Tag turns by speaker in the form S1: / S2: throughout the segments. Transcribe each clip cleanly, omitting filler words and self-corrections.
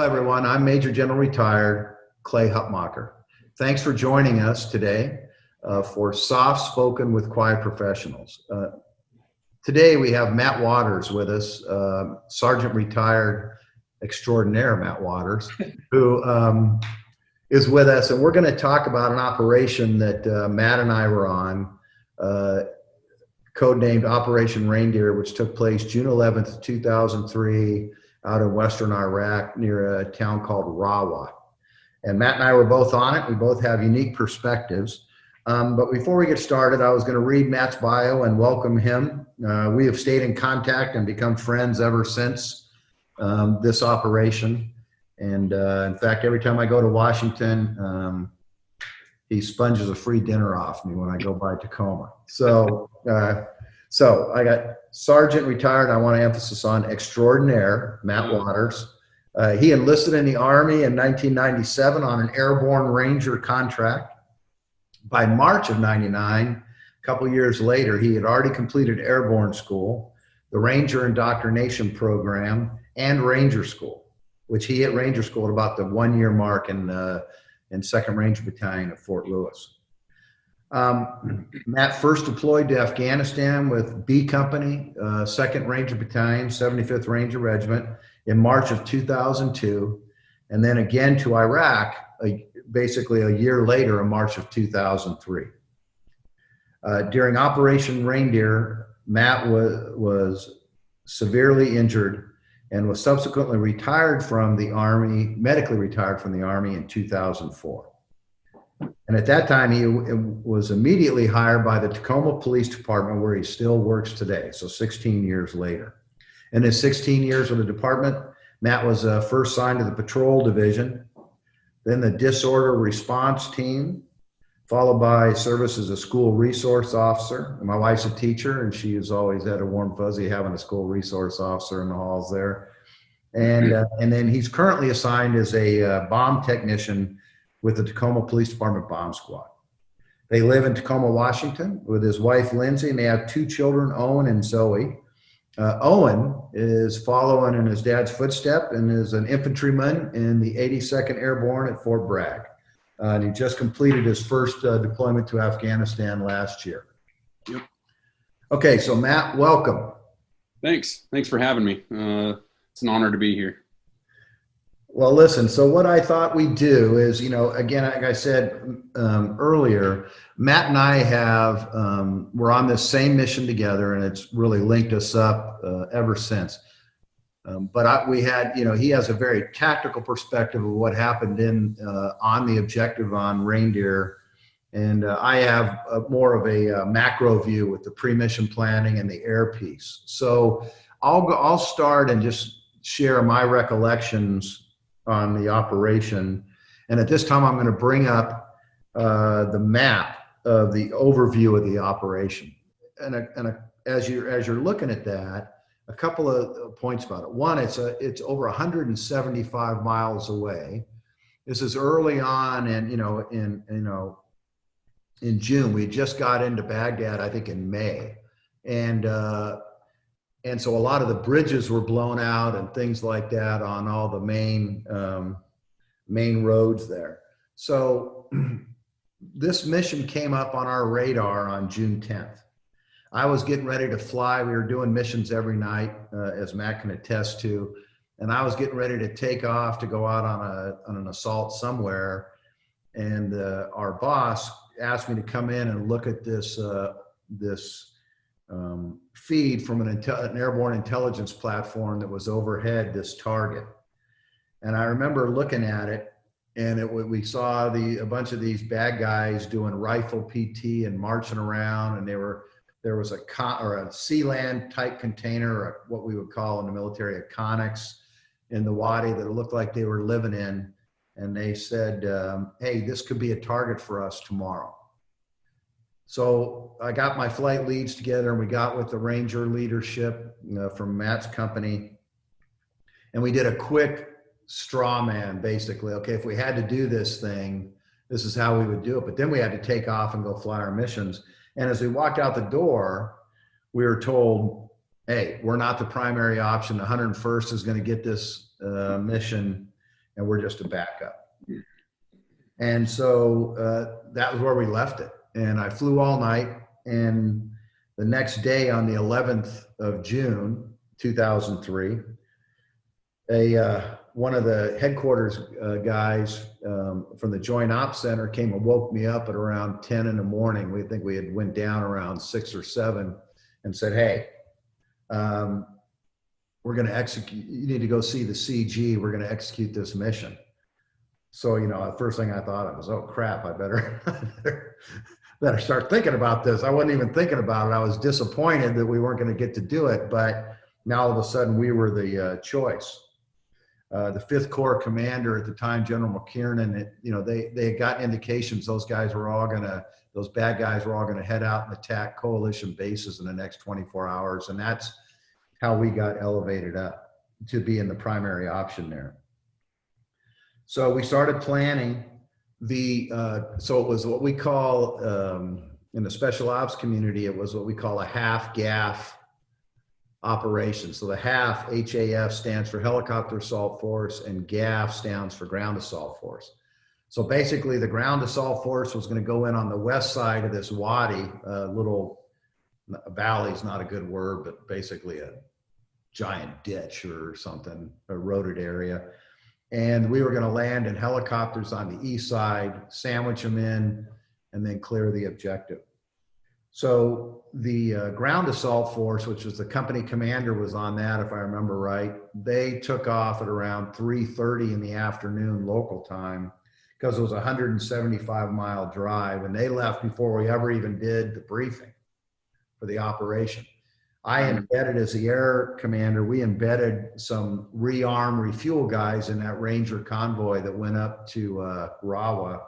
S1: everyone. I'm Major General Retired Clay Hutmacher. Thanks for joining us today for SOFSpoken with Quiet Professionals. Today we have Matt Watters with us, Sergeant Retired Extraordinaire Matt Watters, who is with us, and we're going to talk about an operation that Matt and I were on, codenamed Operation Reindeer, which took place June 11th, 2003, out in western Iraq near a town called Rawah. And Matt and I were both on it. We both have unique perspectives. But before we get started, I was going to read Matt's bio and welcome him. We have stayed in contact and become friends ever since this operation. And in fact, every time I go to Washington, he sponges a free dinner off me when I go by Tacoma. So I got Sergeant Retired. I want to emphasize on Extraordinaire Matt Watters. He enlisted in the Army in 1997 on an airborne Ranger contract. By March of '99, a couple years later, he had already completed airborne school, the Ranger Indoctrination Program, and Ranger School, which he hit Ranger School at about the 1-year mark in 2nd Ranger Battalion at Fort Lewis. Matt first deployed to Afghanistan with B Company, 2nd Ranger Battalion, 75th Ranger Regiment in March of 2002, and then again to Iraq basically a year later in March of 2003. During Operation Reindeer, Matt was severely injured and was subsequently retired from the Army, medically retired from the Army in 2004. And at that time, he was immediately hired by the Tacoma Police Department, where he still works today, so 16 years later. In his 16 years with the department, Matt was first assigned to the Patrol Division, then the Disorder Response Team, followed by service as a school resource officer. And my wife's a teacher, and she has always had a warm fuzzy having a school resource officer in the halls there. And then he's currently assigned as a bomb technician with the Tacoma Police Department Bomb Squad. They live in Tacoma, Washington with his wife, Lindsay, and they have 2 children, Owen and Zoe. Owen is following in his dad's footstep and is an infantryman in the 82nd Airborne at Fort Bragg. And he just completed his first deployment to Afghanistan last year.
S2: Yep.
S1: Okay, so Matt, welcome.
S2: Thanks for having me. It's an honor to be here.
S1: Well, listen, so what I thought we'd do is, again, like I said earlier, Matt and I we're on this same mission together, and it's really linked us up ever since. But he has a very tactical perspective of what happened on the objective on Reindeer. And I have more of a macro view with the pre-mission planning and the air piece. So I'll start and just share my recollections on the operation. And at this time, I'm going to bring up the map of the overview of the operation. And as you're looking at that, a couple of points about it. One, it's over 175 miles away. This is early on, and in June. We just got into Baghdad, I think, in May, and so a lot of the bridges were blown out and things like that on all the main roads there. So this mission came up on our radar on June 10th. I was getting ready to fly. We were doing missions every night, as Matt can attest to. And I was getting ready to take off to go out on an assault somewhere. And our boss asked me to come in and look at this feed from an airborne intelligence platform that was overhead this target. And I remember looking at it, and we saw a bunch of these bad guys doing rifle PT and marching around, and there was a Sealand type container, or what we would call in the military a Connex, in the Wadi that it looked like they were living in. And they said, hey, this could be a target for us tomorrow. So I got my flight leads together, and we got with the Ranger leadership from Matt's company. And we did a quick straw man, basically. Okay, if we had to do this thing, this is how we would do it. But then we had to take off and go fly our missions. And as we walked out the door, we were told, hey, we're not the primary option. The 101st is going to get this mission. and we're just a backup. And so that was where we left it. And I flew all night, and the next day on the 11th of June, 2003, one of the headquarters guys from the Joint Ops Center came and woke me up at around 10 in the morning. We think we had went down around 6 or 7 and said, hey, we're going to execute, you need to go see the CG. We're going to execute this mission. So, you know, the first thing I thought of was, oh crap, I better start thinking about this. I wasn't even thinking about it. I was disappointed that we weren't going to get to do it, but now all of a sudden we were the choice. The 5th Corps commander at the time, General McKiernan, you know, they had gotten indications those bad guys were all going to head out and attack coalition bases in the next 24 hours. And that's how we got elevated up to be in the primary option there. So we started planning so it was what we call, in the special ops community, it was what we call a half GAF operation. So the HAF, HAF, stands for Helicopter Assault Force, and GAF stands for Ground Assault Force. So basically the Ground Assault Force was going to go in on the west side of this wadi, little valley is not a good word, but basically a giant ditch or something, a eroded area. And we were going to land in helicopters on the east side, sandwich them in, and then clear the objective. So the Ground Assault Force, which was the company commander, was on that, if I remember right. They took off at around 3:30 in the afternoon local time, because it was a 175-mile drive, and they left before we ever even did the briefing for the operation. I embedded, as the air commander, we embedded some rearm, refuel guys in that Ranger convoy that went up to Rawah,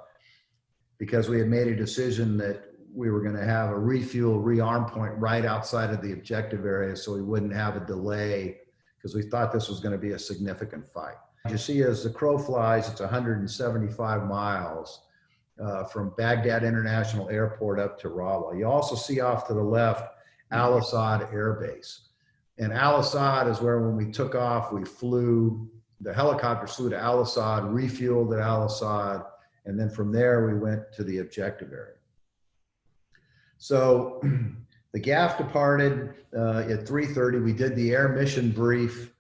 S1: because we had made a decision that we were going to have a refuel, rearm point right outside of the objective area, so we wouldn't have a delay, because we thought this was going to be a significant fight. You see, as the crow flies, it's 175 miles from Baghdad International Airport up to Rawah. You also see off to the left Al Asad Air Base. And Al Asad is where, when we took off, we flew, the helicopter flew to Al Asad, refueled at Al Asad, and then from there we went to the objective area. So the GAF departed at 3:30. We did the air mission brief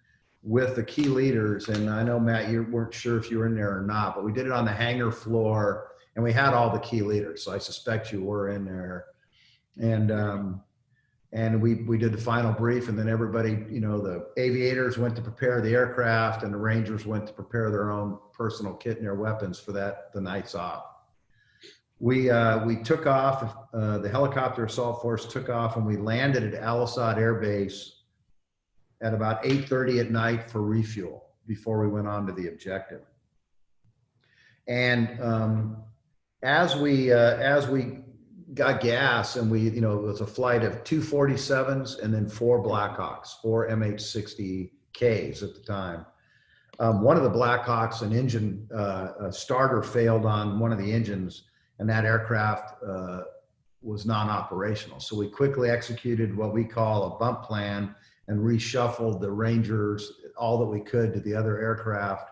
S1: with the key leaders. And I know, Matt, you weren't sure if you were in there or not, but we did it on the hangar floor, and we had all the key leaders. So I suspect you were in there. And we did the final brief, and then everybody, you know, the aviators went to prepare the aircraft, and the Rangers went to prepare their own personal kit and their weapons for the nights off. We took off, the Helicopter Assault Force took off, and we landed at Al Asad Air Base at about 8:30 at night for refuel before we went on to the objective. And as we got gas, and we, you know, it was a flight of 2 47s and then 4 Blackhawks, 4 MH-60Ks at the time. One of the Blackhawks, an engine, a starter failed on one of the engines, and that aircraft was non-operational. So we quickly executed what we call a bump plan and reshuffled the Rangers all that we could to the other aircraft,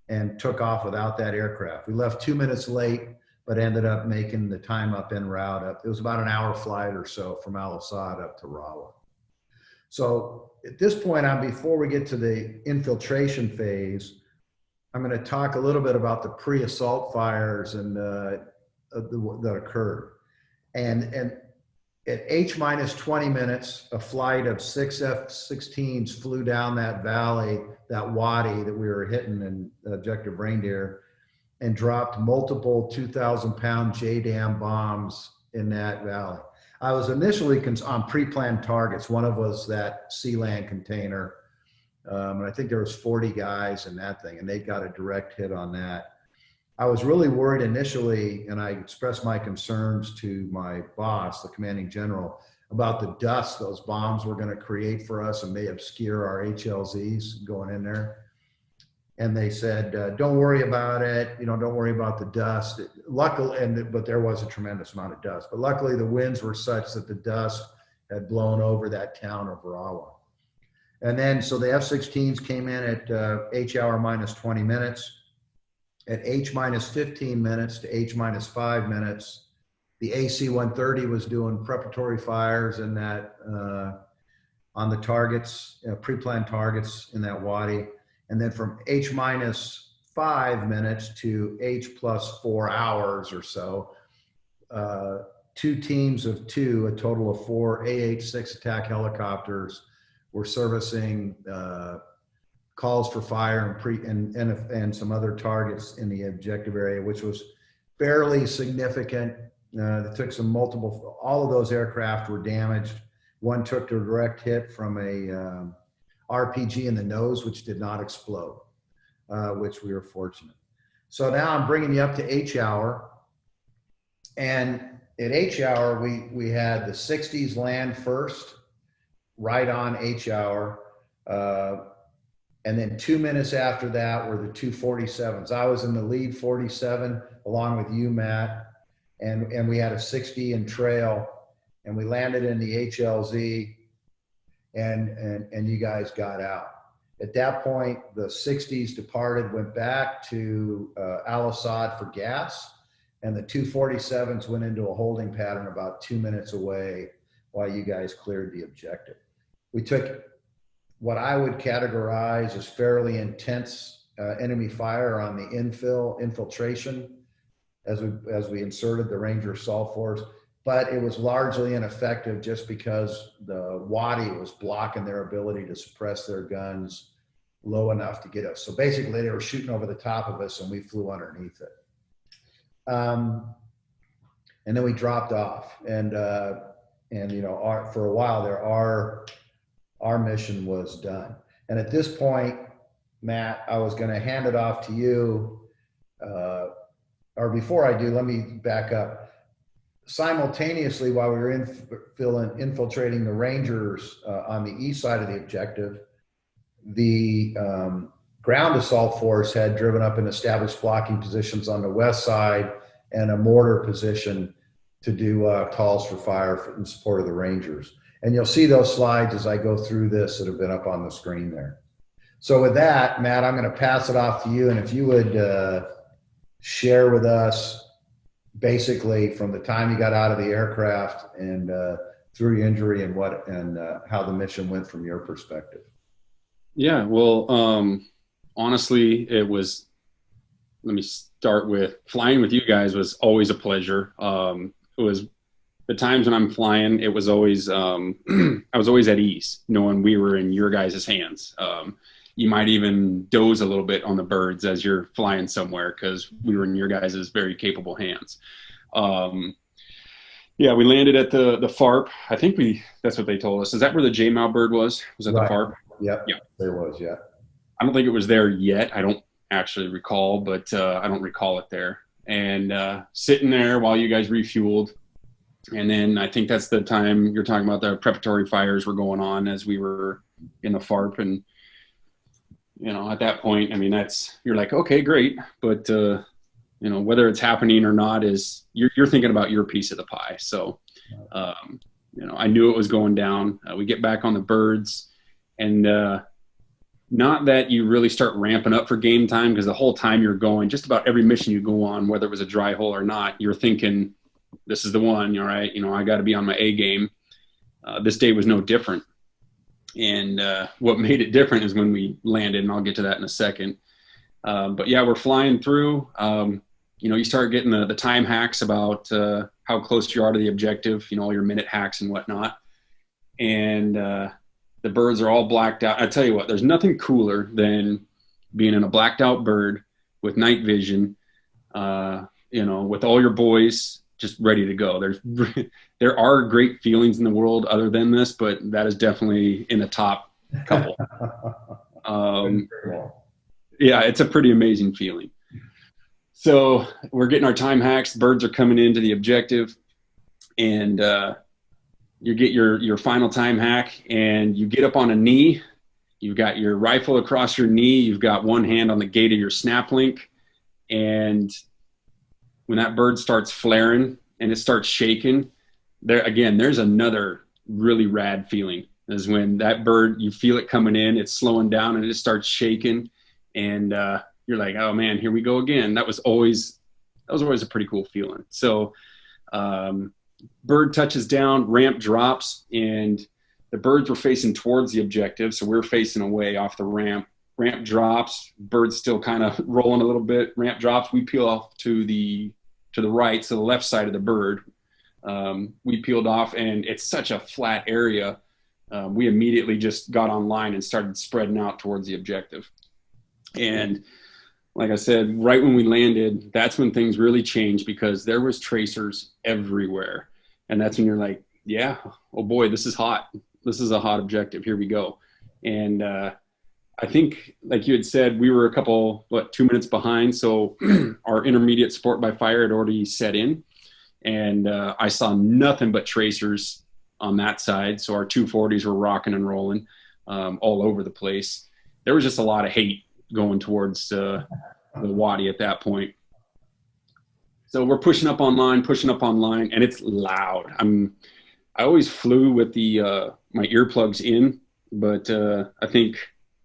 S1: and took off without that aircraft. We left 2 minutes late, but ended up making the time up en route up. It was about an hour flight or so from Al Asad up to Rawah. So at this point, before we get to the infiltration phase, I'm going to talk a little bit about the pre-assault fires and that occurred. And at H-20 minutes, a flight of 6 F-16s flew down that valley, that wadi that we were hitting in Objective Reindeer, and dropped multiple 2,000-pound JDAM bombs in that valley. I was initially on pre-planned targets. One of was that Sea-Land container, and I think there was 40 guys in that thing, and they got a direct hit on that. I was really worried initially, and I expressed my concerns to my boss, the commanding general, about the dust those bombs were going to create for us and may obscure our HLZs going in there. And they said, don't worry about it. You know, don't worry about the dust. Luckily, but there was a tremendous amount of dust. But luckily, the winds were such that the dust had blown over that town of Rawah. And then, so the F-16s came in at H-hour -20 minutes. At H minus 15 minutes to H minus 5 minutes, the AC-130 was doing preparatory fires in that on the targets, pre-planned targets in that wadi. And then from H minus 5 minutes to H plus 4 hours or so, two teams of two, a total of 4 AH-6 attack helicopters were servicing calls for fire and some other targets in the objective area, which was fairly significant. They took all of those aircraft were damaged. One took a direct hit from a RPG in the nose, which did not explode, which we were fortunate. So now I'm bringing you up to H hour. And at H hour, we had the 60s land first, right on H hour. And then 2 minutes after that were the two 47s. I was in the lead 47 along with you, Matt, and we had a 60 in trail, and we landed in the HLZ, and you guys got out. At that point, the 60s departed, went back to Al Assad for gas, and the two 47s went into a holding pattern about 2 minutes away while you guys cleared the objective. We took what I would categorize as fairly intense enemy fire on the infiltration as we inserted the Ranger assault force, but it was largely ineffective just because the wadi was blocking their ability to suppress their guns low enough to get us. So basically they were shooting over the top of us and we flew underneath it. And then we dropped off, and you know, for a while there, our mission was done. And at this point, Matt, I was going to hand it off to you, or before I do, let me back up. Simultaneously, while we were infiltrating the Rangers on the east side of the objective, the ground assault force had driven up and established blocking positions on the west side and a mortar position to do calls for fire in support of the Rangers. And you'll see those slides as I go through this that have been up on the screen there. So with that, Matt, I'm going to pass it off to you. And if you would share with us basically from the time you got out of the aircraft and through your injury and how the mission went from your perspective.
S2: Yeah, well, honestly, let me start with flying with you guys was always a pleasure. It was the times when I'm flying, it was always, I was always at ease knowing we were in your guys' hands. You might even doze a little bit on the birds as you're flying somewhere because we were in your guys' very capable hands. Yeah, we landed at the FARP. I think that's what they told us. Is that where the JMAL bird was? Was that right. The FARP?
S1: Yep. Yeah, there was, yeah.
S2: I don't think it was there yet. I don't actually recall, but I don't recall it there. And sitting there while you guys refueled. And then I think that's the time you're talking about the preparatory fires were going on as we were in the FARP. And, you know, at that point, I mean, you're like, okay, great. But, you know, whether it's happening or not is you're thinking about your piece of the pie. So, you know, I knew it was going down. We get back on the birds and not that you really start ramping up for game time because the whole time you're going, just about every mission you go on, whether it was a dry hole or not, you're thinking, this is the one, all right, you know, I got to be on my A game. This day was no different. And what made it different is when we landed, and I'll get to that in a second. But yeah, we're flying through. You know, you start getting the time hacks about how close you are to the objective, you know, all your minute hacks and whatnot. And the birds are all blacked out. I tell you what, there's nothing cooler than being in a blacked out bird with night vision, you know, with all your boys just ready to go. There are great feelings in the world other than this, but that is definitely in the top couple. Yeah, it's a pretty amazing feeling. So we're getting our time hacks. Birds are coming into the objective, and you get your final time hack, and you get up on a knee. You've got your rifle across your knee. You've got one hand on the gate of your snap link, and when that bird starts flaring and it starts shaking, there's another really rad feeling. Is when that bird, you feel it coming in, it's slowing down, and it just starts shaking, and you're like, oh man, here we go again. That was always a pretty cool feeling. So bird touches down, ramp drops, and the birds were facing towards the objective. So we're facing away off the ramp. Ramp drops, bird's still kind of rolling a little bit. Ramp drops, we peel off to the right, so the left side of the bird. We peeled off, and it's such a flat area. We immediately just got online and started spreading out towards the objective. And like I said, right when we landed, that's when things really changed, because there was tracers everywhere. And that's when you're like, yeah, oh boy, this is hot. This is a hot objective. Here we go. And I think, like you had said, we were 2 minutes behind. So our intermediate support by fire had already set in. And I saw nothing but tracers on that side. So our 240s were rocking and rolling all over the place. There was just a lot of hate going towards the Wadi at that point. So we're pushing up online, and it's loud. I always flew with my earplugs in, but I think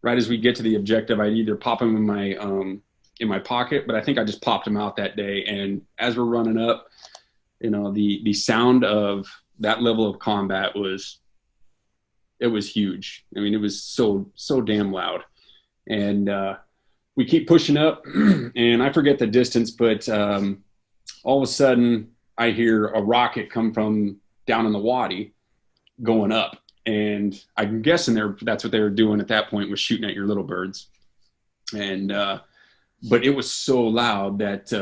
S2: right as we get to the objective, I'd either pop them in my pocket, but I think I just popped them out that day. And as we're running up, the sound of that level of combat was huge. I mean, it was so damn loud. And we keep pushing up, and I forget the distance, but all of a sudden I hear a rocket come from down in the Wadi going up. And I'm guessing that's what they were doing at that point, was shooting at your little birds. And but it was so loud that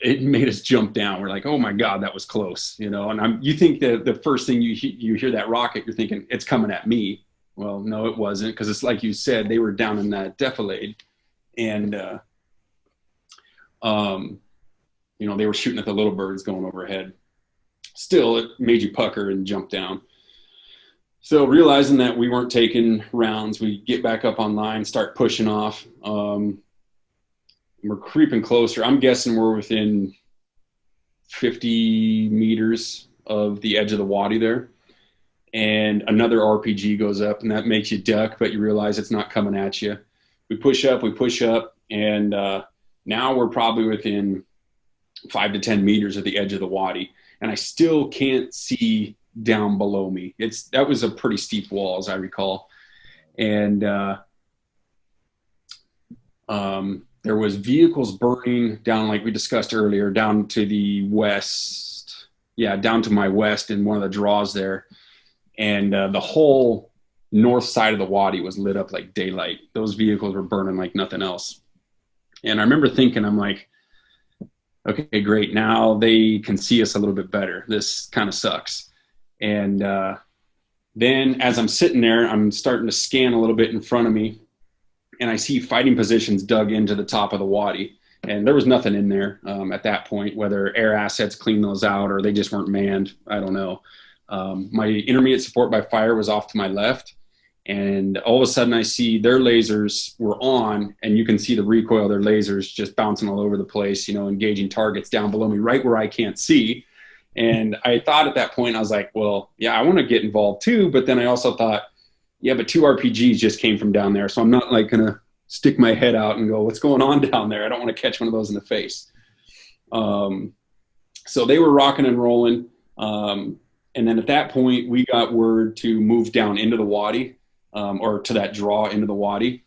S2: it made us jump down. We're like, oh my God, that was close, And you think that the first thing you hear that rocket, you're thinking it's coming at me. Well, no, it wasn't, because it's like you said, they were down in that defilade, and they were shooting at the little birds going overhead. Still, it made you pucker and jump down. So realizing that we weren't taking rounds, we get back up online, start pushing off. We're creeping closer. I'm guessing we're within 50 meters of the edge of the Wadi there. And another RPG goes up, and that makes you duck, but you realize it's not coming at you. We push up, and now we're probably within 5 to 10 meters of the edge of the Wadi, and I still can't see down below me. That was a pretty steep wall, as I recall. And there was vehicles burning down, like we discussed earlier, down to the west. Yeah, down to my west in one of the draws there. And the whole north side of the Wadi was lit up like daylight. Those vehicles were burning like nothing else. And I remember thinking, I'm like, okay, great. Now they can see us a little bit better. This kind of sucks. And then as I'm sitting there, I'm starting to scan a little bit in front of me, and I see fighting positions dug into the top of the Wadi. And there was nothing in there at that point, whether air assets cleaned those out or they just weren't manned. I don't know. My intermediate support by fire was off to my left, and all of a sudden I see their lasers were on, and you can see the recoil of their lasers just bouncing all over the place, engaging targets down below me, right where I can't see. And I thought at that point, I was like, well, yeah, I want to get involved too. But then I also thought, yeah, but 2 RPGs just came from down there. So I'm not like going to stick my head out and go, what's going on down there? I don't want to catch one of those in the face. So they were rocking and rolling. And then at that point, we got word to move down into the Wadi, or to that draw into the Wadi.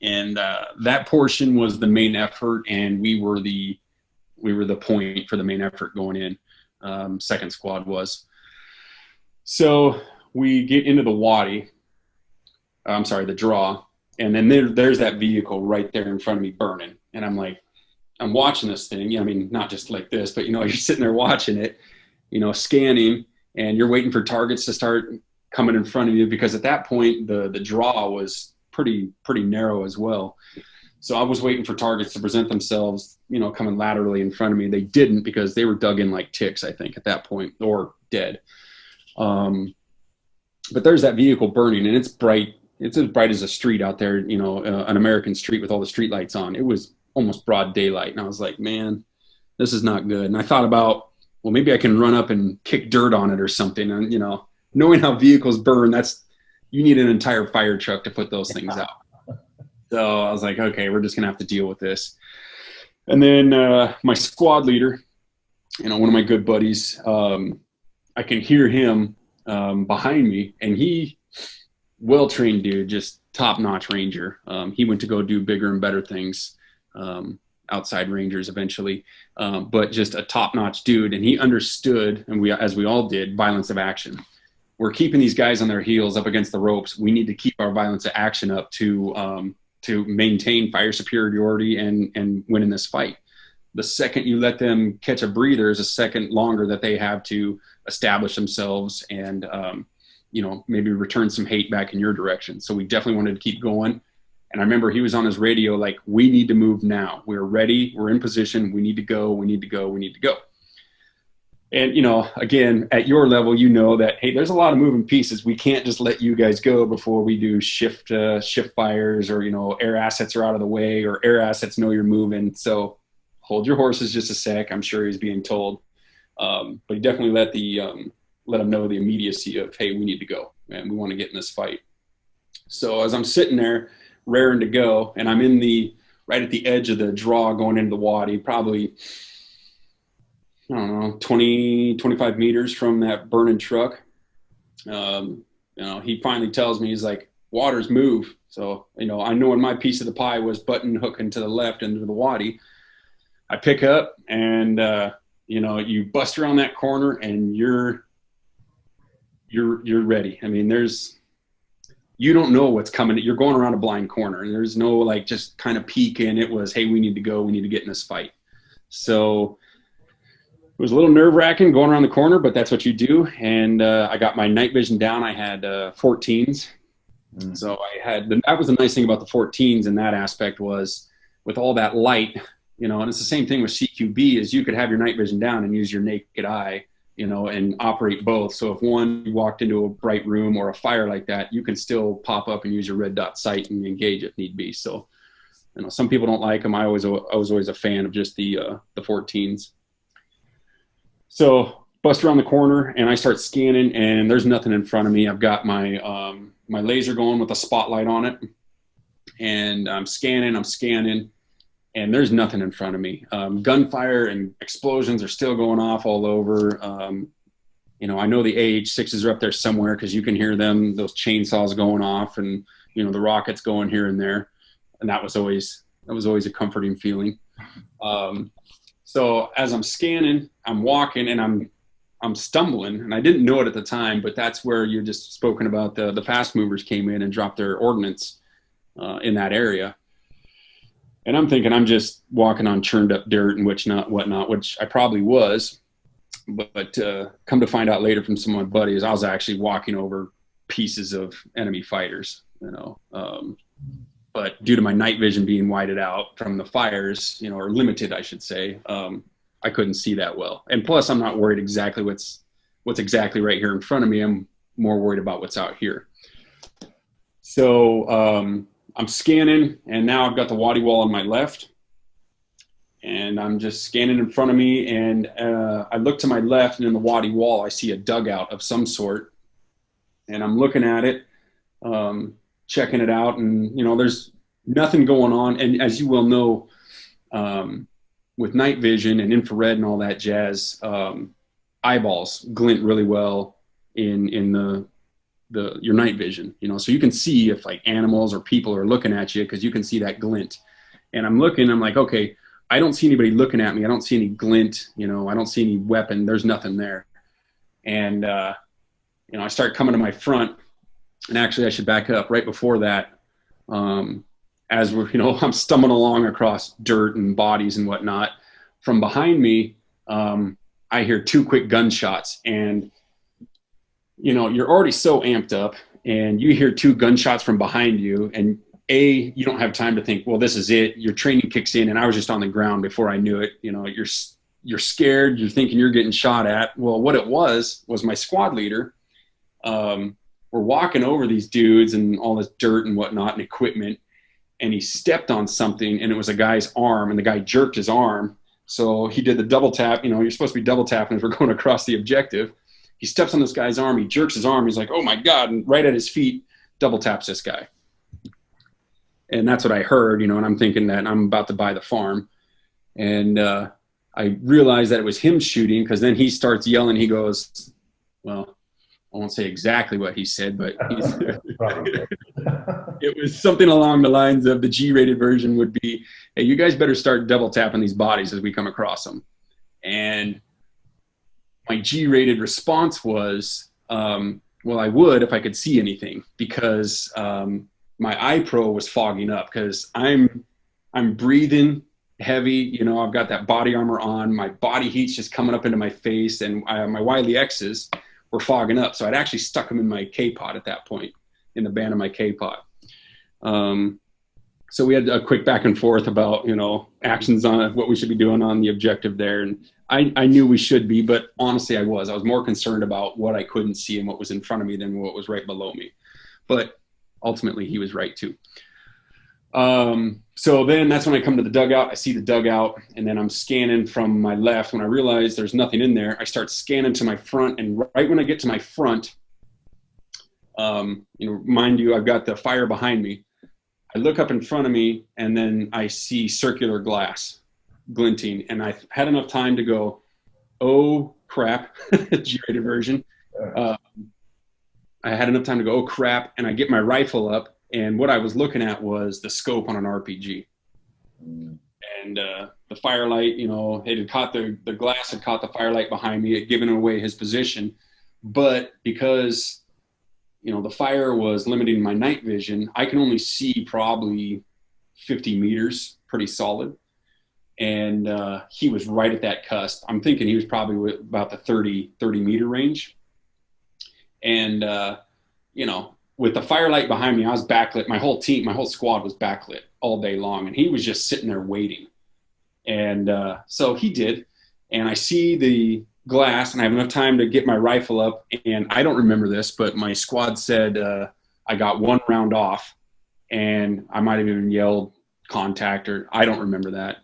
S2: And that portion was the main effort, and we were the point for the main effort going in. Second squad was. So we get into the Wadi, the draw, and then there's that vehicle right there in front of me burning. And I'm like, I'm watching this thing. I mean, not just like this, but, you're sitting there watching it, scanning, and you're waiting for targets to start coming in front of you, because at that point, the draw was pretty narrow as well. So I was waiting for targets to present themselves, coming laterally in front of me. They didn't, because they were dug in like ticks, I think, at that point, or dead. But there's that vehicle burning, and it's bright. It's as bright as a street out there, an American street with all the street lights on. It was almost broad daylight. And I was like, man, this is not good. And I thought about, well, maybe I can run up and kick dirt on it or something. And, knowing how vehicles burn, you need an entire fire truck to put those things out. So I was like, okay, we're just going to have to deal with this. And then my squad leader, one of my good buddies, I can hear him behind me, and he, well-trained dude, just top-notch Ranger. He went to go do bigger and better things, outside Rangers eventually, but just a top-notch dude. And he understood, and as we all did, violence of action. We're keeping these guys on their heels up against the ropes. We need to keep our violence of action up to maintain fire superiority and win in this fight. The second you let them catch a breather is a second longer that they have to establish themselves and, maybe return some hate back in your direction. So we definitely wanted to keep going. And I remember he was on his radio, like, we need to move now. We're ready. We're in position. We need to go. We need to go. We need to go. And, again, at your level, that, hey, there's a lot of moving pieces. We can't just let you guys go before we do shift fires, or, air assets are out of the way, or air assets know you're moving. So hold your horses just a sec. I'm sure he's being told. But he definitely let him know the immediacy of, hey, we need to go, and we want to get in this fight. So as I'm sitting there raring to go, and I'm right at the edge of the draw going into the wadi, probably, I don't know, 20, 25 meters from that burning truck. He finally tells me, he's like, Watters, move. So, I know when my piece of the pie was button hooking to the left into the wadi, I pick up and, you bust around that corner and you're ready. I mean, you don't know what's coming. You're going around a blind corner, and there's no just kind of peek in. It was, hey, we need to go. We need to get in this fight. So it was a little nerve-wracking going around the corner, but that's what you do. And I got my night vision down. I had 14s. So that was the nice thing about the 14s in that aspect, was with all that light, and it's the same thing with CQB, is you could have your night vision down and use your naked eye, and operate both. So if you walked into a bright room or a fire like that, you can still pop up and use your red dot sight and engage if need be. So, some people don't like them. I was always a fan of just the 14s. So bust around the corner and I start scanning, and there's nothing in front of me. I've got my my laser going with a spotlight on it, and I'm scanning, and there's nothing in front of me. Gunfire and explosions are still going off all over. I know the AH-6s are up there somewhere, because you can hear them, those chainsaws going off, and the rockets going here and there. And that was always a comforting feeling. So as I'm scanning, I'm walking, and I'm stumbling, and I didn't know it at the time, but that's where you're just spoken about the fast movers came in and dropped their ordnance in that area. And I'm thinking I'm just walking on churned up dirt and whatnot, which I probably was. But come to find out later from some of my buddies, I was actually walking over pieces of enemy fighters, But due to my night vision being whited out from the fires, or limited, I should say, I couldn't see that well. And plus, I'm not worried exactly what's exactly right here in front of me. I'm more worried about what's out here. So I'm scanning, and now I've got the wadi wall on my left, and I'm just scanning in front of me, and I look to my left, and in the wadi wall, I see a dugout of some sort, and I'm looking at it, checking it out, and there's nothing going on. And as you well know, with night vision and infrared and all that jazz, eyeballs glint really well in your night vision, so you can see if animals or people are looking at you, because you can see that glint. And I'm looking, I'm like, okay, I don't see anybody looking at me. I don't see any glint, I don't see any weapon. There's nothing there. And, I start coming to my front, and actually I should back up right before that. As we're, I'm stumbling along across dirt and bodies and whatnot. From behind me, I hear two quick gunshots, and you're already so amped up, and you hear two gunshots from behind you, and you don't have time to think, well, this is it. Your training kicks in, and I was just on the ground before I knew it. You're scared. You're thinking you're getting shot at. Well, what it was my squad leader. We're walking over these dudes and all this dirt and whatnot and equipment, and he stepped on something, and it was a guy's arm, and the guy jerked his arm. So he did the double tap. You're supposed to be double tapping as we're going across the objective. He steps on this guy's arm. He jerks his arm. He's like, oh, my God. And right at his feet, double taps this guy. And that's what I heard, and I'm thinking that I'm about to buy the farm. And I realized that it was him shooting, because then he starts yelling. He goes, well, I won't say exactly what he said, but it was something along the lines of the G-rated version would be, hey, you guys better start double tapping these bodies as we come across them. And my G-rated response was, well, I would if I could see anything, because my iPro was fogging up, because I'm breathing heavy. I've got that body armor on. My body heat's just coming up into my face, and my Wiley X's were fogging up. So I'd actually stuck them in my K-pod at that point, in the band of my K-pod. So we had a quick back and forth about, actions on what we should be doing on the objective there. And I knew we should be, but honestly, I was more concerned about what I couldn't see and what was in front of me than what was right below me. But ultimately, he was right too. So then that's when I come to the dugout. I see the dugout, and then I'm scanning from my left. When I realize there's nothing in there, I start scanning to my front. And right when I get to my front, mind you, I've got the fire behind me. I look up in front of me, and then I see circular glass glinting, and I had enough time to go, oh crap, G-rated version. I had enough time to go, oh crap, and I get my rifle up, and what I was looking at was the scope on an RPG. And the firelight, it had caught the glass had caught the firelight behind me, it had given away his position. But because the fire was limiting my night vision, I can only see probably 50 meters, pretty solid. And he was right at that cusp. I'm thinking he was probably about the 30 meter range. And, with the firelight behind me, I was backlit. My whole squad was backlit all day long. And he was just sitting there waiting. And so he did. And I see the glass, and I have enough time to get my rifle up. And I don't remember this, but my squad said I got one round off. And I might have even yelled contact, or I don't remember that.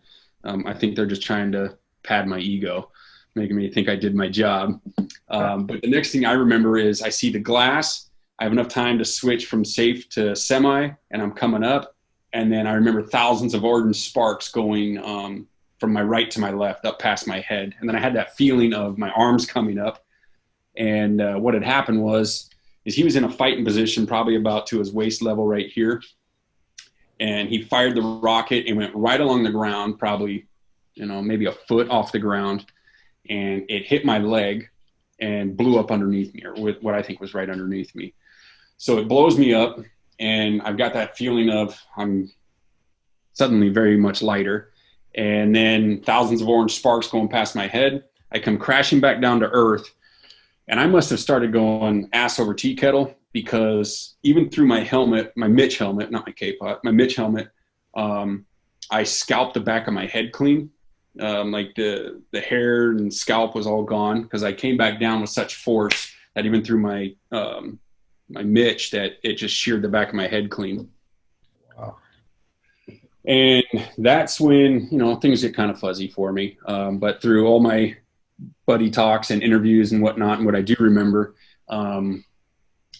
S2: I think they're just trying to pad my ego, making me think I did my job. But the next thing I remember is I see the glass. I have enough time to switch from safe to semi, and I'm coming up. And then I remember thousands of orange sparks going from my right to my left, up past my head. And then I had that feeling of my arms coming up. And what had happened is he was in a fighting position, probably about to his waist level right here. And he fired the rocket and went right along the ground, probably, maybe a foot off the ground. And it hit my leg and blew up underneath me, or with what I think was right underneath me. So it blows me up, and I've got that feeling of I'm suddenly very much lighter. And then thousands of orange sparks going past my head. I come crashing back down to earth, and I must have started going ass over tea kettle, because even through my helmet, my Mitch helmet, not my K-pot, my Mitch helmet, I scalped the back of my head clean. Like the hair and scalp was all gone, because I came back down with such force that even through my my Mitch, that it just sheared the back of my head clean.
S1: Wow.
S2: And that's when, things get kind of fuzzy for me. But through all my buddy talks and interviews and whatnot, and what I do remember,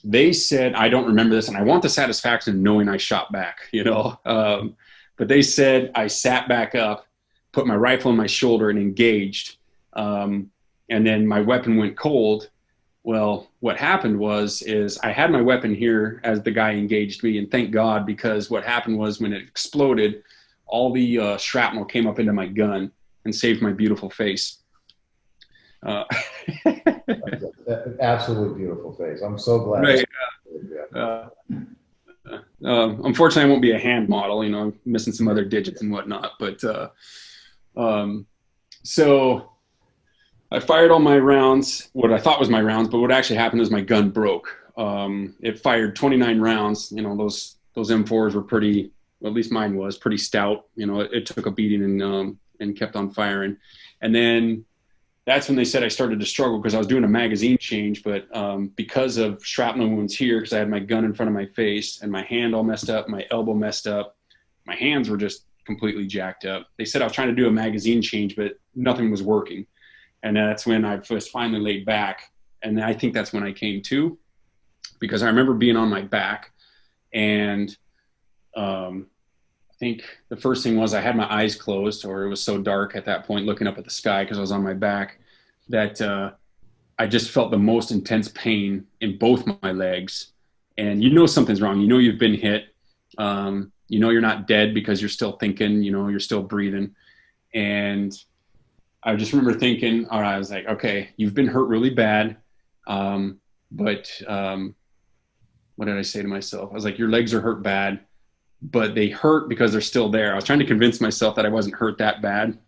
S2: they said, I don't remember this, and I want the satisfaction of knowing I shot back, but they said I sat back up, put my rifle on my shoulder, and engaged. And then my weapon went cold. Well, what happened is I had my weapon here as the guy engaged me, and thank God, because what happened was when it exploded, all the shrapnel came up into my gun and saved my beautiful face.
S1: Absolutely beautiful face. I'm so glad.
S2: Right. Unfortunately, I won't be a hand model. I'm missing some other digits and whatnot. But so I fired all my rounds, what I thought was my rounds, but what actually happened is my gun broke. It fired 29 rounds. Those M4s were pretty, well, at least mine was pretty stout. It took a beating and kept on firing. And then that's when they said I started to struggle, because I was doing a magazine change, but because of shrapnel wounds here, because I had my gun in front of my face, and my hand all messed up, my elbow messed up, my hands were just completely jacked up. They said I was trying to do a magazine change, but nothing was working. And that's when I first finally laid back. And I think that's when I came to, because I remember being on my back, and think the first thing was I had my eyes closed, or it was so dark at that point looking up at the sky because I was on my back, that I just felt the most intense pain in both my legs. And you know something's wrong. You know you've been hit. You know you're not dead because you're still thinking, you know, you're still breathing. And I just remember thinking, all right, I was like, okay, you've been hurt really bad. But what did I say to myself? I was like, your legs are hurt bad, but they hurt because they're still there. I was trying to convince myself that I wasn't hurt that bad.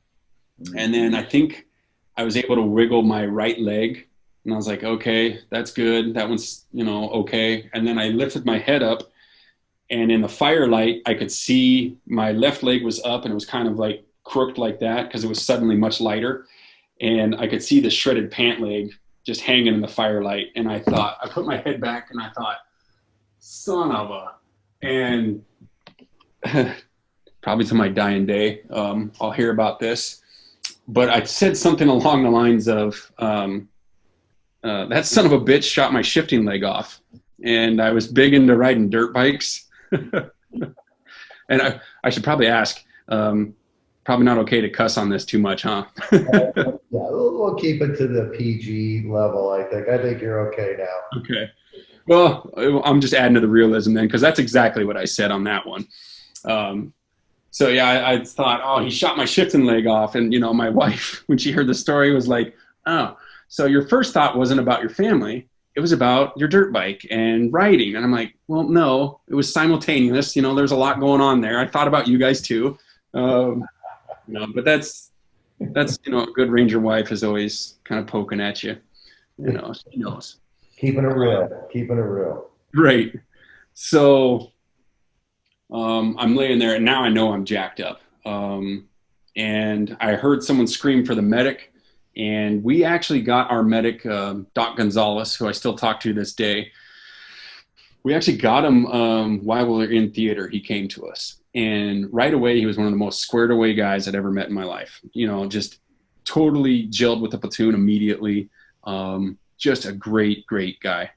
S2: And then I think I was able to wiggle my right leg, and I was like, okay, that's good. That one's, you know, okay. And then I lifted my head up, and in the firelight, I could see my left leg was up, and it was kind of like crooked like that because it was suddenly much lighter. And I could see the shredded pant leg just hanging in the firelight. And I thought, I put my head back and I thought, son of a, and probably to my dying day, I'll hear about this. But I said something along the lines of, that son of a bitch shot my shifting leg off. And I was big into riding dirt bikes. And I should probably ask, probably not okay to cuss on this too much, huh?
S1: Yeah, we'll keep it to the PG level, I think. I think you're okay now.
S2: Okay. Well, I'm just adding to the realism then, because that's exactly what I said on that one. So yeah, I thought, oh, he shot my shifting leg off. And, you know, my wife, when she heard the story, was like, oh, so your first thought wasn't about your family. It was about your dirt bike and riding. And I'm like, well, no, it was simultaneous. You know, there's a lot going on there. I thought about you guys too. No, but that's, you know, a good Ranger wife is always kind of poking at you. You know, she knows.
S1: Keeping it real. Keeping it real.
S2: Right. So I'm laying there, and now I know I'm jacked up. And I heard someone scream for the medic, and we actually got our medic, Doc Gonzalez, who I still talk to this day. We actually got him while we were in theater. He came to us, and right away he was one of the most squared away guys I'd ever met in my life. You know, just totally gelled with the platoon immediately. Just a great, great guy.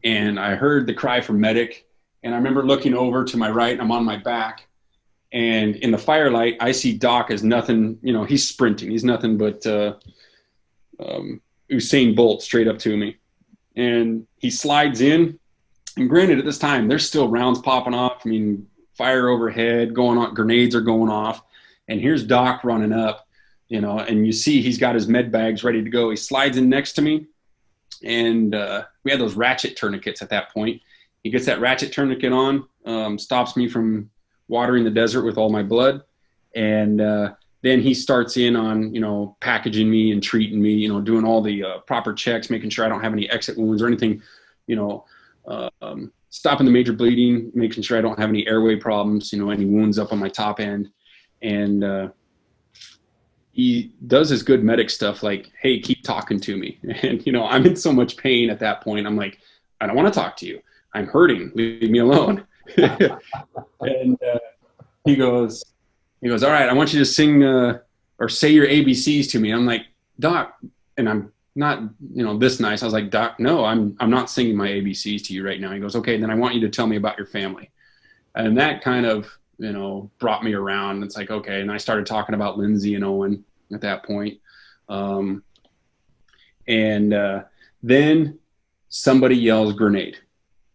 S2: And I heard the cry for medic, and I remember looking over to my right, and I'm on my back, and in the firelight, I see Doc as nothing, you know, he's sprinting. He's nothing but Usain Bolt straight up to me. And he slides in, and granted, at this time, there's still rounds popping off. I mean, fire overhead, going on, grenades are going off, and here's Doc running up, you know, and you see he's got his med bags ready to go. He slides in next to me, and we had those ratchet tourniquets at that point. He gets that ratchet tourniquet on, stops me from watering the desert with all my blood, and then he starts in on, you know, packaging me and treating me, you know, doing all the proper checks, making sure I don't have any exit wounds or anything, you know, stopping the major bleeding, making sure I don't have any airway problems, you know, any wounds up on my top end. And he does his good medic stuff like, hey, keep talking to me. And, you know, I'm in so much pain at that point. I'm like, I don't want to talk to you. I'm hurting. Leave me alone. And he goes, all right, I want you to sing or say your ABCs to me. I'm like, Doc, and I'm not, you know, this nice. I was like, Doc, no, I'm not singing my ABCs to you right now. He goes, okay, then I want you to tell me about your family. And that kind of, you know, brought me around. It's like, okay. And I started talking about Lindsay and Owen at that point. Then somebody yells grenade.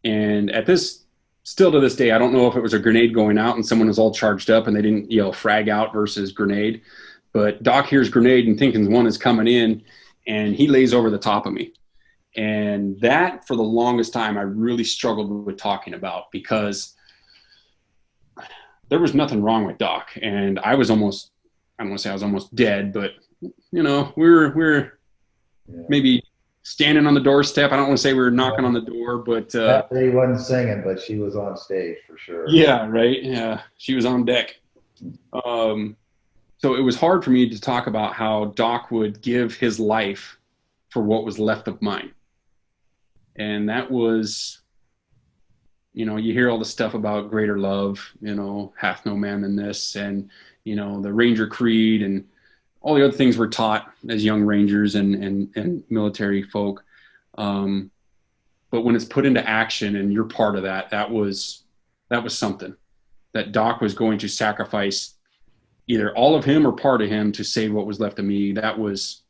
S2: And at this, still to this day, I don't know if it was a grenade going out and someone was all charged up and they didn't yell frag out versus grenade. But Doc hears grenade and thinking one is coming in, and he lays over the top of me. And that, for the longest time, I really struggled with talking about, because there was nothing wrong with Doc. And I was almost, I don't want to say I was almost dead, but, you know, we're maybe standing on the doorstep. I don't want to say we were knocking on the door, but
S1: he wasn't singing, but she was on stage for sure.
S2: Yeah, right. Yeah, she was on deck. So it was hard for me to talk about how Doc would give his life for what was left of mine. And that was, you know, you hear all the stuff about greater love, you know, hath no man than this, and, you know, the Ranger Creed and all the other things we're taught as young Rangers and military folk. But when it's put into action and you're part of that, that was something. that Doc was going to sacrifice either all of him or part of him to save what was left of me. That was,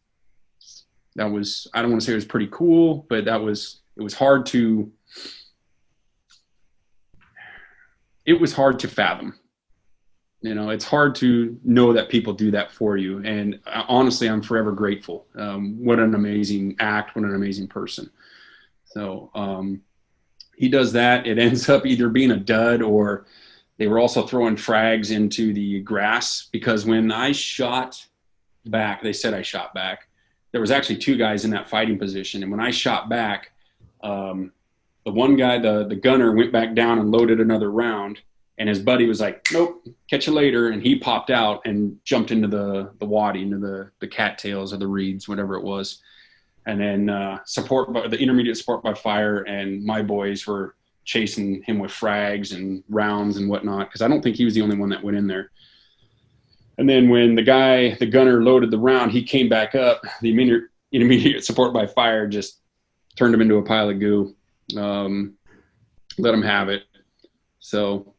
S2: I don't want to say it was pretty cool, but it was hard to fathom. You know, it's hard to know that people do that for you. And honestly, I'm forever grateful. What an amazing act. What an amazing person. So he does that. It ends up either being a dud, or they were also throwing frags into the grass, because when I shot back, they said I shot back. There was actually 2 guys in that fighting position. And when I shot back, the one guy, the gunner, went back down and loaded another round. And his buddy was like, nope, catch you later. And he popped out and jumped into the wadi, into the cattails or the reeds, whatever it was. And then the intermediate support by fire, and my boys were chasing him with frags and rounds and whatnot, because I don't think he was the only one that went in there. And then when the gunner loaded the round, he came back up. The intermediate support by fire just turned him into a pile of goo. Let him have it. So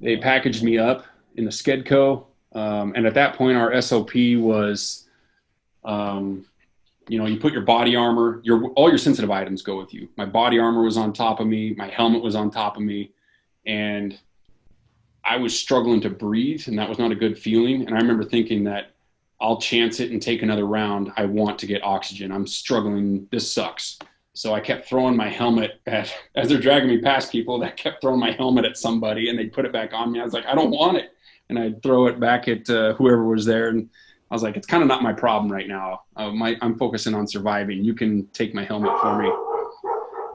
S2: they packaged me up in the Skedco. And at that point, our SOP was, you put your body armor, all your sensitive items go with you. My body armor was on top of me. My helmet was on top of me. And I was struggling to breathe, and that was not a good feeling. And I remember thinking that I'll chance it and take another round. I want to get oxygen. I'm struggling. This sucks. So I kept throwing my helmet as they're dragging me past people, that kept throwing my helmet at somebody, and they'd put it back on me. I was like, I don't want it. And I'd throw it back at whoever was there. And I was like, it's kind of not my problem right now. I'm focusing on surviving. You can take my helmet for me.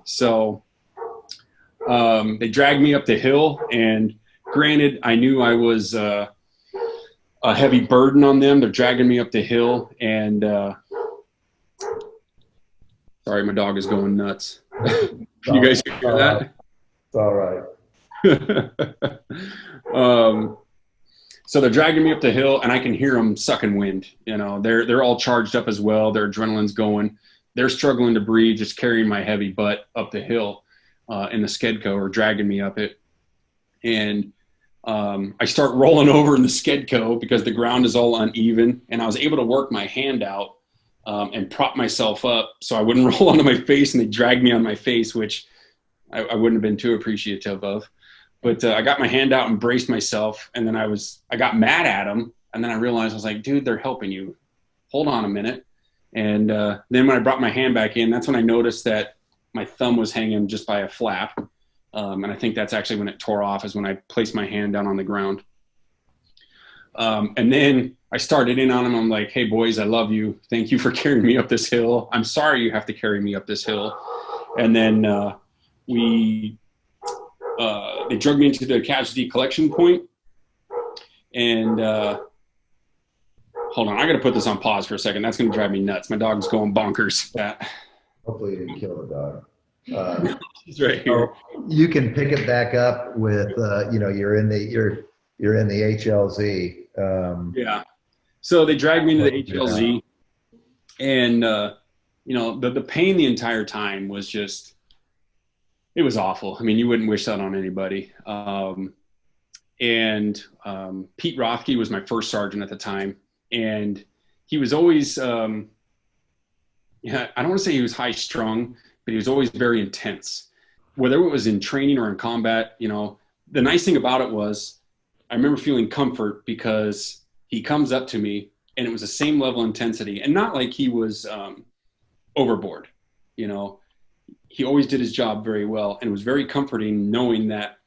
S2: So they dragged me up the hill, and granted, I knew I was a heavy burden on them. They're dragging me up the hill, and sorry, my dog is going nuts. Can you guys hear that?
S1: It's all right.
S2: So they're dragging me up the hill, and I can hear them sucking wind. You know, they're all charged up as well. Their adrenaline's going. They're struggling to breathe, just carrying my heavy butt up the hill in the Skedco, or dragging me up it. And I start rolling over in the Skedco because the ground is all uneven, and I was able to work my hand out and prop myself up so I wouldn't roll onto my face, and they dragged me on my face, which I wouldn't have been too appreciative of. But I got my hand out and braced myself, and then I got mad at them, and then I realized, I was like, dude, they're helping you. Hold on a minute. And then when I brought my hand back in, that's when I noticed that my thumb was hanging just by a flap. And I think that's actually when it tore off, is when I placed my hand down on the ground. And then I started in on them. I'm like, hey, boys, I love you. Thank you for carrying me up this hill. I'm sorry you have to carry me up this hill. And then they drug me into the casualty collection point. And hold on, I got to put this on pause for a second. That's going to drive me nuts. My dog's going bonkers.
S1: Hopefully you didn't kill the dog.
S2: He's right here.
S1: You can pick it back up with, you're in the HLZ.
S2: Yeah. So they dragged me into the HLZ, and the pain the entire time was just, it was awful. I mean, you wouldn't wish that on anybody. And Pete Rothke was my first sergeant at the time, and he was always, I don't want to say he was high strung, but he was always very intense. Whether it was in training or in combat, the nice thing about it was I remember feeling comfort because he comes up to me and it was the same level of intensity, and not like he was overboard. He always did his job very well, and it was very comforting knowing that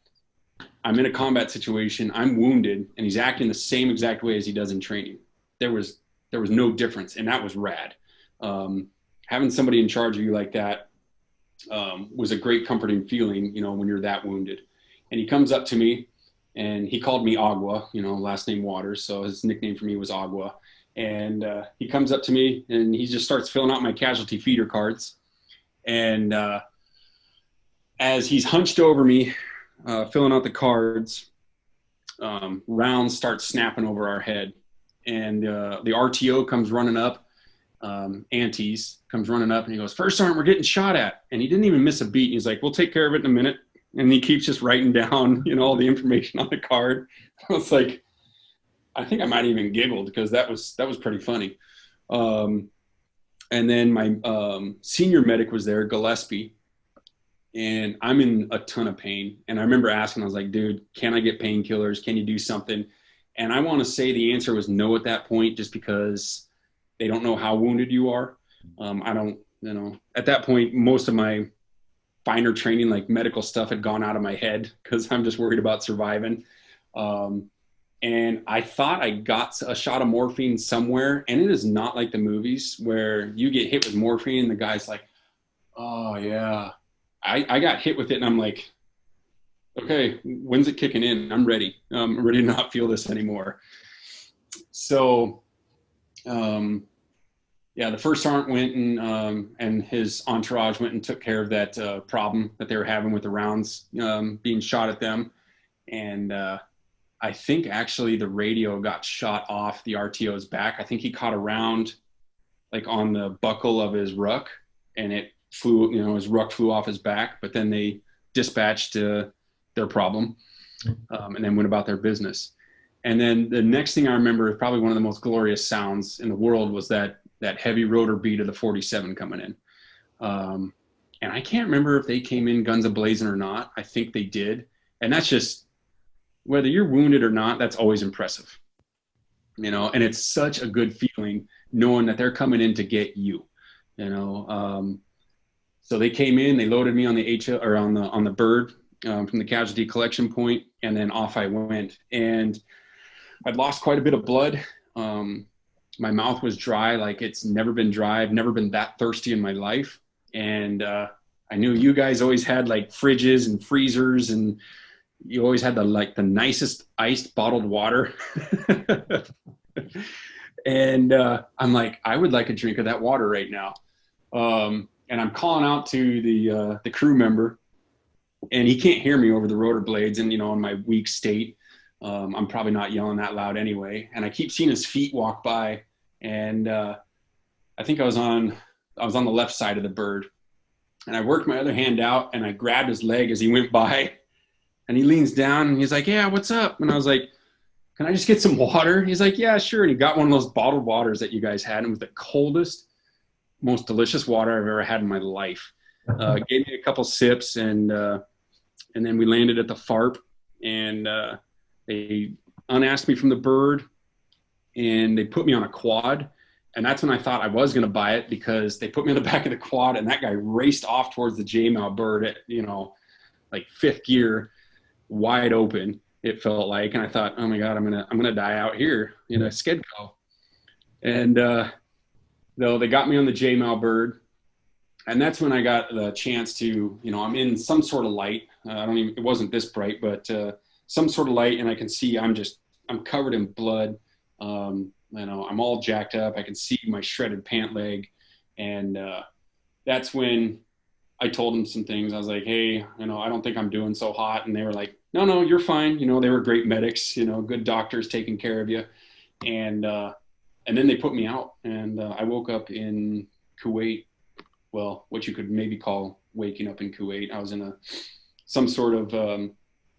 S2: I'm in a combat situation, I'm wounded, and he's acting the same exact way as he does in training. There was no difference, and that was rad. Having somebody in charge of you like that was a great comforting feeling, when you're that wounded. And he comes up to me, and he called me Agua, last name Watters, so his nickname for me was Agua. And he comes up to me, and he just starts filling out my casualty feeder cards. And as he's hunched over me, filling out the cards, rounds start snapping over our head. And the RTO comes running up, Antes comes running up, and he goes, "First Sergeant, we're getting shot at." And he didn't even miss a beat. He's like, "We'll take care of it in a minute." And he keeps just writing down, all the information on the card. I was like, I think I might even giggled because that was pretty funny. And then my senior medic was there, Gillespie, and I'm in a ton of pain. And I remember asking, I was like, dude, can I get painkillers? Can you do something? And I want to say the answer was no at that point, just because they don't know how wounded you are. I don't, at that point, most of my finer training, like medical stuff, had gone out of my head because I'm just worried about surviving. And I thought I got a shot of morphine somewhere, and it is not like the movies where you get hit with morphine and the guy's like, oh yeah. I got hit with it and I'm like, okay, when's it kicking in? I'm ready. I'm ready to not feel this anymore. So, the first sergeant went and his entourage went and took care of that problem that they were having with the rounds being shot at them. And I think actually the radio got shot off the RTO's back. I think he caught a round like on the buckle of his ruck, and it flew, his ruck flew off his back, but then they dispatched their problem and then went about their business. And then the next thing I remember is probably one of the most glorious sounds in the world was that heavy rotor beat of the 47 coming in. And I can't remember if they came in guns a-blazing or not. I think they did. And that's just, whether you're wounded or not, that's always impressive, and it's such a good feeling knowing that they're coming in to get you, so they came in, they loaded me on the HL or on the bird from the casualty collection point, and then off I went. And I'd lost quite a bit of blood. My mouth was dry, like it's never been dry. I've never been that thirsty in my life. And I knew you guys always had like fridges and freezers, and you always had the nicest iced bottled water. And I'm like, I would like a drink of that water right now. And I'm calling out to the crew member, and he can't hear me over the rotor blades. And, in my weak state, I'm probably not yelling that loud anyway. And I keep seeing his feet walk by, and I think I was on the left side of the bird, and I worked my other hand out and I grabbed his leg as he went by. And he leans down and he's like, yeah, what's up? And I was like, can I just get some water? He's like, yeah, sure. And he got one of those bottled waters that you guys had. And it was the coldest, most delicious water I've ever had in my life. Gave me a couple sips, and then we landed at the FARP, and they unasked me from the bird, and they put me on a quad. And that's when I thought I was going to buy it, because they put me on the back of the quad, and that guy raced off towards the JMAL bird at, like fifth gear, wide open, it felt like. And I thought, oh my God, I'm gonna die out here in a Skidco. And though they got me on the JMAL bird, and that's when I got the chance to, I'm in some sort of light. It wasn't this bright, but some sort of light, and I can see I'm covered in blood. I'm all jacked up. I can see my shredded pant leg. And that's when I told them some things. I was like, hey, I don't think I'm doing so hot. And they were like, no, you're fine. They were great medics, good doctors taking care of you. And then they put me out, and I woke up in Kuwait. Well, what you could maybe call waking up in Kuwait. I was in some sort of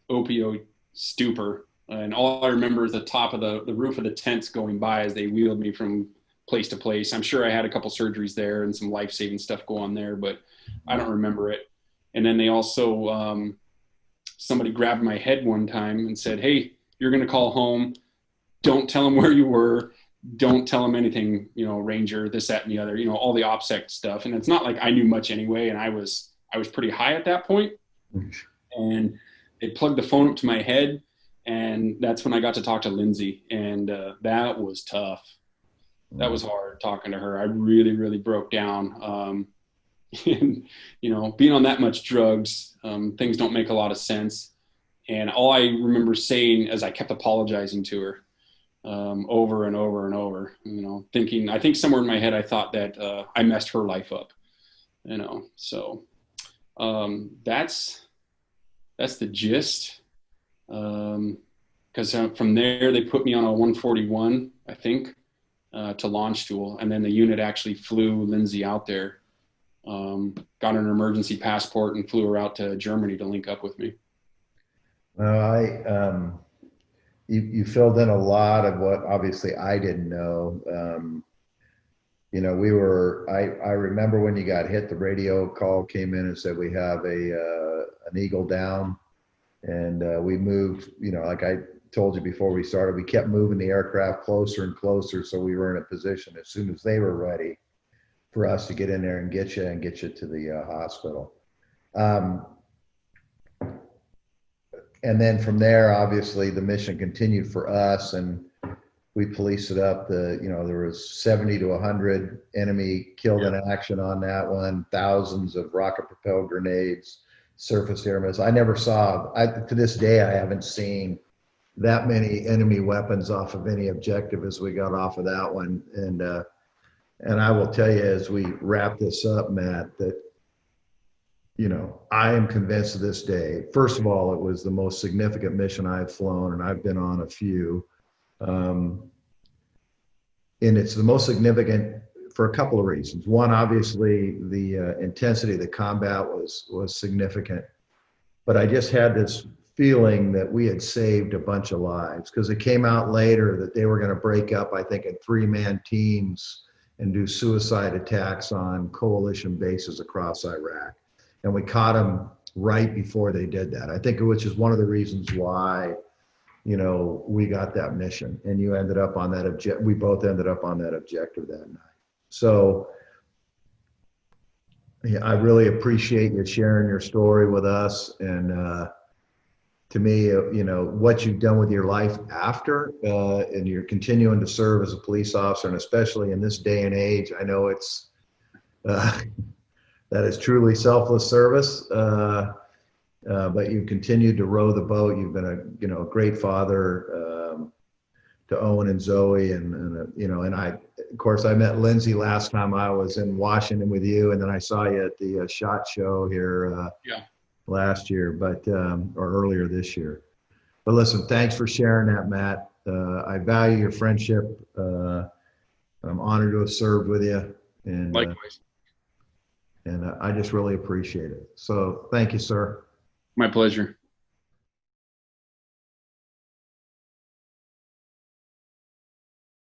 S2: opioid stupor. And all I remember is the top of the roof of the tents going by as they wheeled me from place to place. I'm sure I had a couple surgeries there and some life-saving stuff go on there, but I don't remember it. And then they also, somebody grabbed my head one time and said, hey, you're going to call home. Don't tell them where you were. Don't tell them anything, Ranger, this, that, and the other, all the OPSEC stuff. And it's not like I knew much anyway. And I was pretty high at that point. And they plugged the phone up to my head. And that's when I got to talk to Lindsay. And that was tough. That was hard talking to her. I really, really broke down. And, being on that much drugs, things don't make a lot of sense. And all I remember saying as I kept apologizing to her over and over and over, thinking, I think somewhere in my head, I thought that I messed her life up, so that's the gist. Because from there, they put me on a 141, I think, to launch tool. And then the unit actually flew Lindsay out there got an emergency passport and flew her out to Germany to link up with me.
S1: You filled in a lot of what obviously I didn't know. You know, I remember when you got hit, the radio call came in and said, we have an Eagle down, and we moved, you know, like I told you before we started, we kept moving the aircraft closer and closer. So we were in a position as soon as they were ready for us to get in there and get you to the hospital. And then from there, obviously the mission continued for us, and we policed it up. You know, there was 70 to 100 enemy killed in action on that one, thousands of rocket propelled grenades, surface air missiles. I never saw, to this day, I haven't seen that many enemy weapons off of any objective as we got off of that one. And I will tell you, as we wrap this up, Matt, that, you know, I am convinced to this day, first of all, it was the most significant mission I've flown, and I've been on a few. And it's the most significant for a couple of reasons. One, obviously, the intensity of the combat was significant. But I just had this feeling that we had saved a bunch of lives, because it came out later that they were going to break up, I think, in 3-man teams and do suicide attacks on coalition bases across Iraq. And we caught them right before they did that. I think it was just one of the reasons why, you know, we got that mission, and you ended up on that we both ended up on that objective that night. So yeah, I really appreciate you sharing your story with us. And to me, you know, what you've done with your life after, and you're continuing to serve as a police officer, and especially in this day and age, I know it's, that is truly selfless service. But you continued to row the boat. You've been a great father to Owen and Zoe, and you know, and I, of course, I met Lindsay last time I was in Washington with you, and then I saw you at the SHOT Show here last year, or earlier this year. But listen, thanks for sharing that, Matt. I value your friendship. I'm honored to have served with you, and
S2: likewise.
S1: And I just really appreciate it. So thank you, sir.
S2: My pleasure.